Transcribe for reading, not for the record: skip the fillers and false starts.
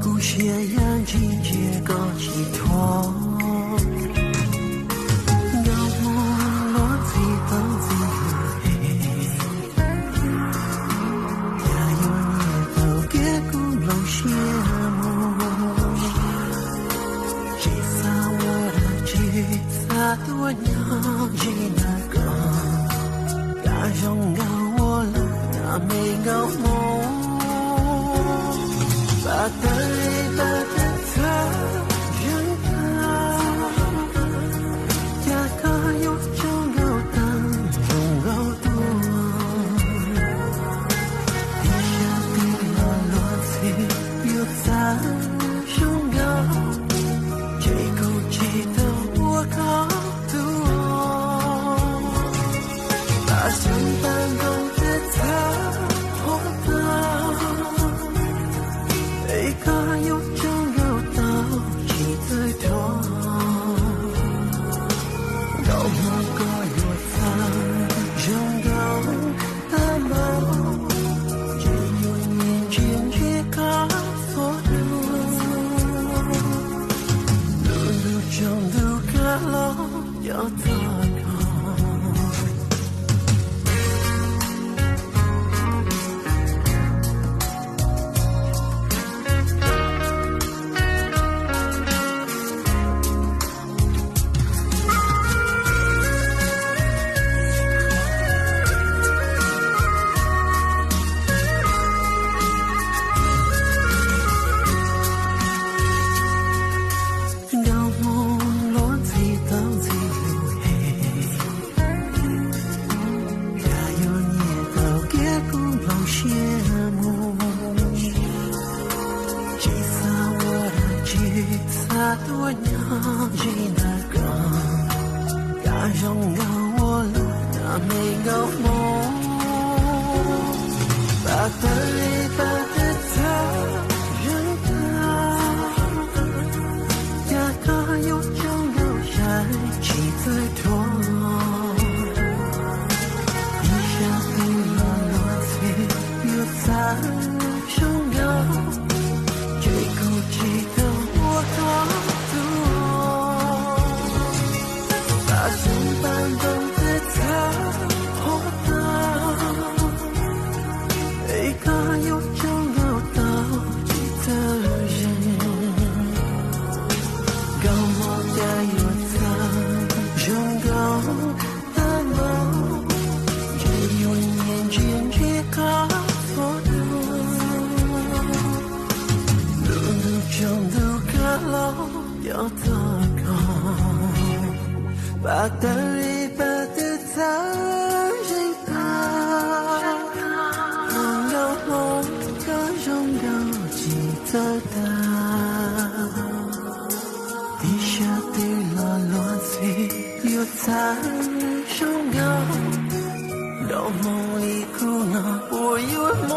故血染季节个寄托。多年已难过，大声告我了，那没告我，把对把的他人他，呀可有种有当中有多，地下的落地有在胸口，这口气的我靠。相伴共的他，活的，一个有争有斗，一对拖，高梦个有藏，人高的梦，只有年轻去看所路，路中路看了要走。多年已难过，大声告我了，那没告我，把对把的他人他，呀可有种有山气最多，一下被落落碎又在胸口，这口气的我多。伴动的他，活的，一个有争有斗的人，高我的有藏，人高的梦，只有年轻去看所路中路看了要走高。把的里把的他人他，能够红个拥有记得的，地下的落落碎又在胸口，到梦里哭闹我以为梦。